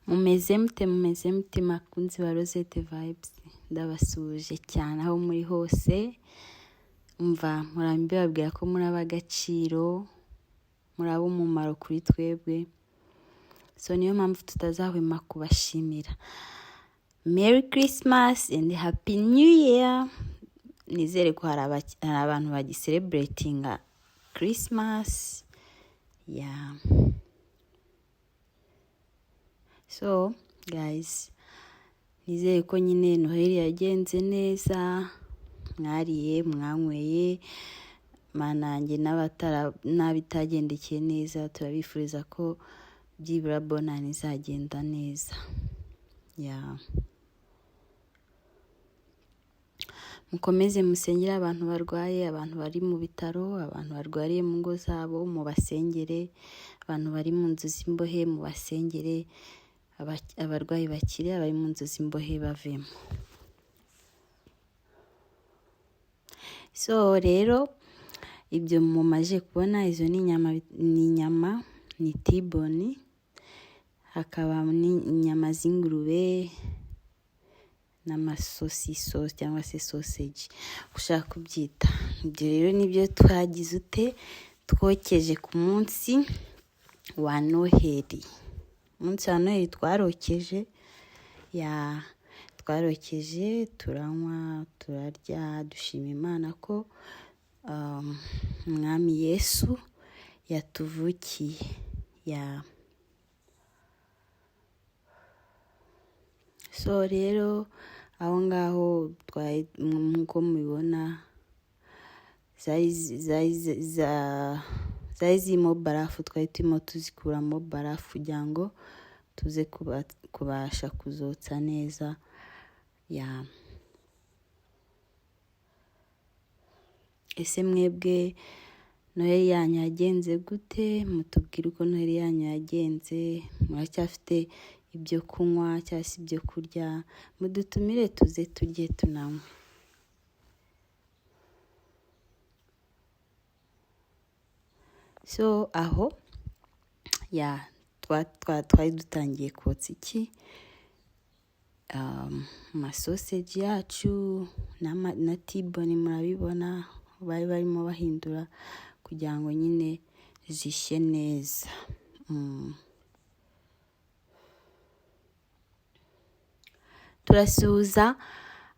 Mumeze mute makunzi ba Rosette Vibes, ndabasuje cyane aho muri hose. Umva murambibabwira ko muri ab'agaciro, muri ab'umumaro kuri twebwe, so niyo mpamvu tutazahwema kubashimira. Merry Christmas and Happy New Year. Nizere ko hari abantu bagiselebratinga Christmas. Yeah. So guys, nizere ko nyine Noheli yagenze neza, mwariye mwanyweye, manange n'abitagendekeye neza turabifuriza ko byibura bonani izagenda neza. Yeah. Mukomeze musengere abantu barwaye, abantu bari mu bitaro, abantu barwariye mu ngo zabo mu basengere, abantu bari mu nzu z'imbohe mu basengere, abarwayi bakire, abari mu nzu z'imbohe bavemo. So rero ibyo mumaje kubona, izo ni inyama, ni tiboni, hakaba n'inyama z'ingurube n'amasosiso cyangwa se sausage ushaka kubyita. Ibyo rero nibyo twagize twokeje ku munsi wa Noheli. Umunsi wa Noheli twarokeje, twarokeje, turanywa, turarya, dushima Imana ko Umwami Yesu yatuvukiye. So rero aho ngaho nk'uko mubibona zari zirimo barafu, twari turimo tuzikuramo barafu kugira ngo tuze kubasha kuzotsa neza. Ese mwebwe Noheli yanyu yagenze gute? Mutubwire uko Noheli yanyu yagenze. Muracyafite ibyo kunywa cyangwa se ibyo kurya? Mudutumire tuze turye tunanywe. So aho twari dutangiye kotsa amasausage yacu na tiboni, murabibona bari barimo bahindura kugira ngo nyine zishye neza. Turasuhuza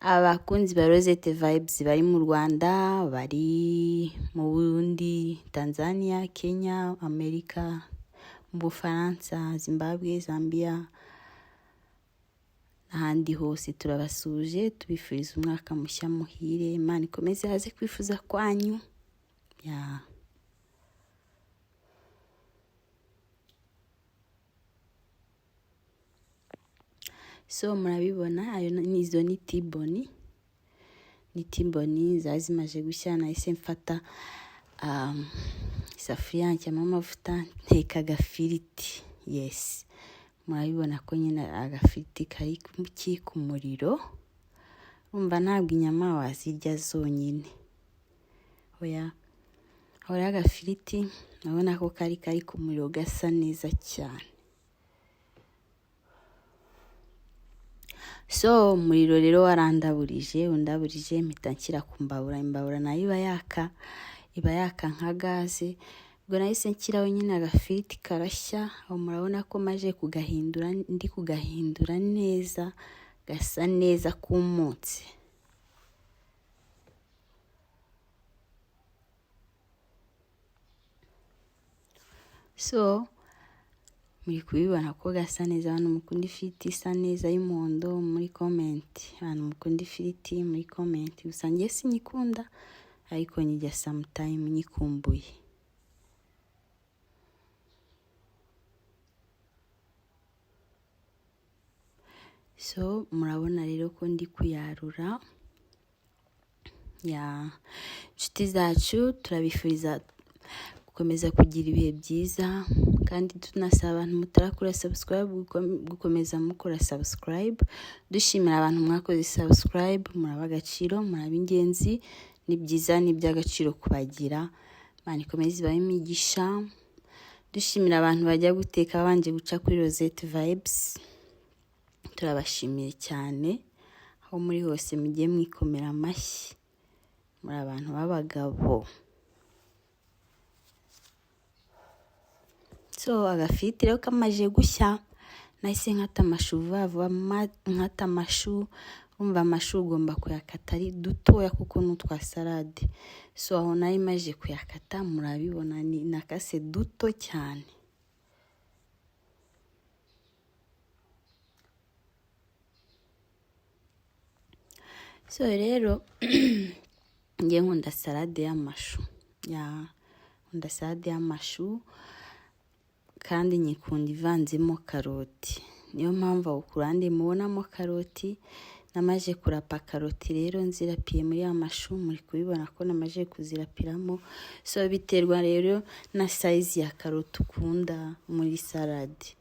abakunzi ba Rosette Vibes bari mu Rwanda, bari mu Burundi, Tanzania, Kenya, Amerika, mu Bufaransa, Zimbabwe, Zambia n'ahandi hose. Turabasuje, tubifuriza umwaka mushya muhire. Imana ikomeze haze kwifuza kwanyu. So murabibona, izo ni tiboni. Ni tiboni zari zimaze gushya. Nahise mfata isafuriya nshyiramo amavuta, nteka agafiriti. Yes, murabibona ko nyine agafiriti kari ku muriro. Urumva ntabwo inyama wazirya zonyine. Oya, hora agafiriti, urabona ko kari ku muriro gasa neza cyane. So umuriro rero warandaburije, mpita nshyira ku mbabura. Imbabura nayo iba yaka nka gaze. Ubwo nahise nshyiraho nyine agafiriti karashya. Aho murabona ko maje kugahindura neza, gasa neza kumutse. So muri kubibona ko gasa neza. Abantu mukunda ifiriti isa neza y'umuhondo muri comment. Abantu mukunda ifiriti muri comment. Gusa njye sinyikunda, ariko njya sometime nyikumbuye. So murabona rero ko ndi kuyarura. Inshuti zacu turabifuriza gukomeza kugira ibihe byiza, kandi tunasaba abantu mutarakora subscribe gukomeza mukora subscribe. Dushimira abantu mwakoze subscribe, muraba agaciro, muraba ingenzi. Ni byiza, ni by'agaciro kubagira. Imana ikomeze ibahe imigisha. Dushimira abantu bajya guteka babanje guca kuri Rosette Vibes. turabashimiye cyane aho muri hose mugiye mwikomera amashyi, muri abantu b'abagabo. So agafiriti rero kamaje gushya, nahise nkata amashu vuba vuba, nkata amashu. Umva amashu ugomba kuyakata ari dutoya kuko n'utwa salade. So aho nari maje kuyakata, murabibona ni nakase duto cyane. So rero ngiye nkunda salade y'amashu. Nkunda salade y'amashu kandi nyikunda ivanzemo karoti. Niyo mpamvu aho kurande mubonamo karoti. Namaje kurapa karoti rero nzirapiye muri amashu, muri kubibona ko namaje kuzirapiramo. So biterwa rero na size ya karoti ukunda muri salade.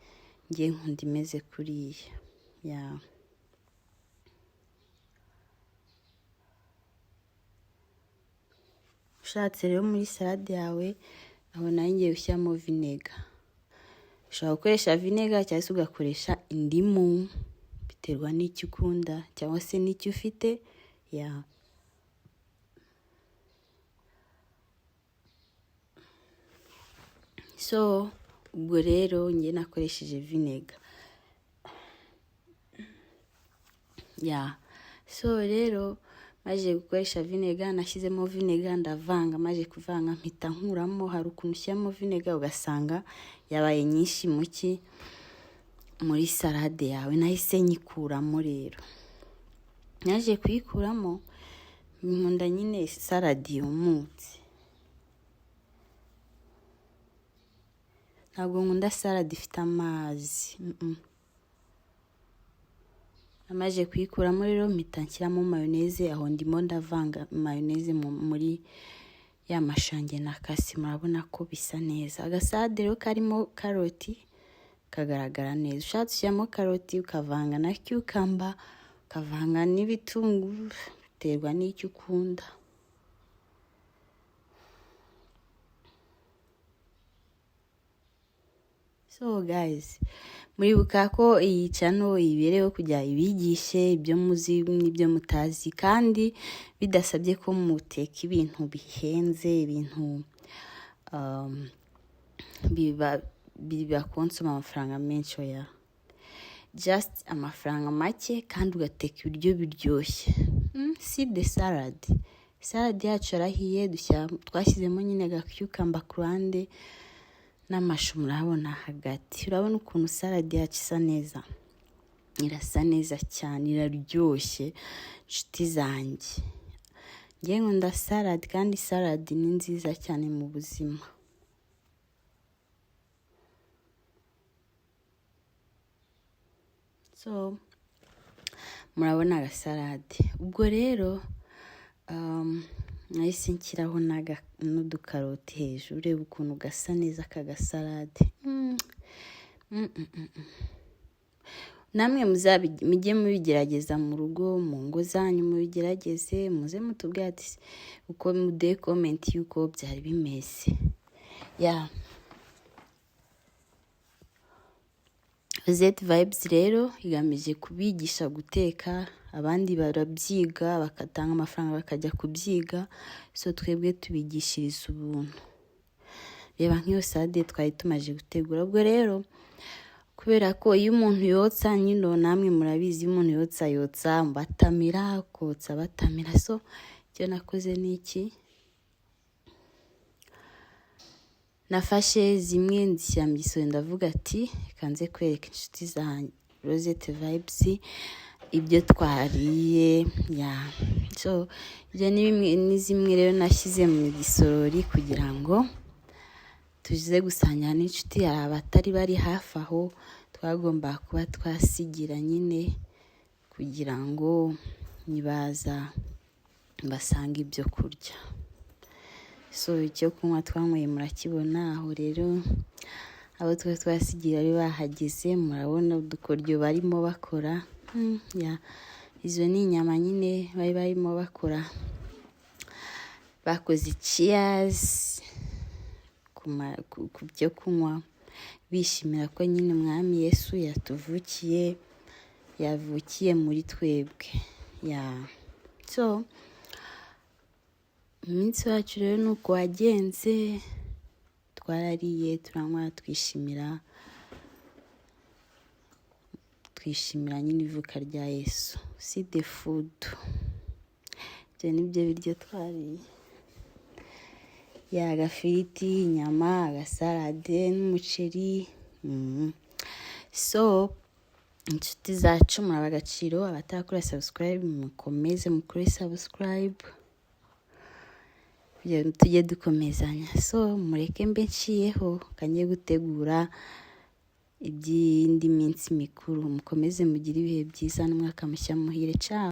Ngiye nkunda imeze kuriya. Ushatse rero muri salade yawe, aho nayo ngiye ushyiramo vinega. Ushobora gukoresha vinega cyangwa se ugakoresha indimu, biterwa n'icyo ukunda cyangwa se n'icyo ufite. So ubwo rero ngiye nakoresheje vinega. So rero maje gukoresha vinega, nashyizemo vinega ndavanga, maje kuvanga mpita nkuramo. Hari ukuntu ushyiramo vinega ugasanga yabaye nyinshi muri salade yawe. Nahise nyikuramo rero. Naje kuyikuramo, nkunda nyine salade yumutse. Ntabwo nkunda salade ifite amazi. Namaje kuyikuramo rero mpita nshyiramo mayoneze. Aho ndimo ndavanga mayoneze muri ya mashange nakase. Murabona ko bisa neza. Agasalade rero karimo karoti kagaragara neza. Ushatse ushyiramo karoti ukavanga na cucumber, ukavanga n'ibitunguru, biterwa n'icyo ukunda. So guys, muribuka ko iyi channel ibereyeho kujya ibigishe ibyo muzi n'ibyo mutazi, kandi bidasabye ko muteka ibintu bihenze, ibintu biba konsoma amafaranga menshi. Just amafaranga make kandi ugateka ibiryo biryoshye. Si de salade yacu arahiye, twashyizemo nyine ga cucumber ku ruhande n'amashu. Murabona hagati, urabona ukuntu salade yacu isa neza. Irasa neza cyane, iraryoshye nshuti zanjye. Ngiye nkunda salade kandi salade ni nziza cyane mu buzima. So murabona agasalade. Ubwo rero nahise nshyiraho n'udukaroti hejuru. Ureba ukuntu gasa neza kagasalade. Namwe mujye mubigerageza mu rugo, mu ngo zanyu mubigerageze, muze mutubwire ati uko mude comment yuko byari bimeze. Rosette Vibes rero igamije kubigisha guteka. Abandi barabyiga bakatanga amafaranga bakajya kubyiga. So twebwe tubigishiriza ubuntu. Reba nk'iyo salade twari tumaje gutegura. Ubwo rero kubera ko iyo umuntu yotsa, nyine namwe murabizi, iyo umuntu yotsa batamira, kotsa batamira. So icyo nakoze ni iki, nafashe zimwe nzishyira mu gisoro, ndavuga ati kanze kwereka inshuti za Rosette Vibes ibyo twariye. So ibyo ni zimwe rero nashyize mu gisorori kugira ngo tuze gusangira n'inshuti. Hari abatari bari hafi aho, twagomba kuba twasigira nyine kugira ngo nibaza basanga ibyo kurya. So icyo kunywa twanyweye murakibona aho rero. Abo twasigira bari bahageze, murabona udukoryo barimo bakora. Izo ni inyama nyine bari barimo bakora. Bakoze cheers ku byo kunywa, bishimira ko nyine Umwami Yesu yatuvukiye. yavukiye muri twebwe. So umunsi wacu rero nuko wagenze, twarariye turanywa twishimira nyine ivuka rya Yesu. See the food. Ibyo nibyo biryo twariye. Agafiriti, inyama, agasalade n'umuceri. So inshuti zacu muri abagaciro, abatakora subscribe mukomeze mukore subscribe kugira ngo tujye dukomezanya. So mureke mbe nciyeho kangiye gutegura iby'indi minsi mikuru. Mukomeze mugire ibihe byiza n'umwaka mushya muhire. Ciao.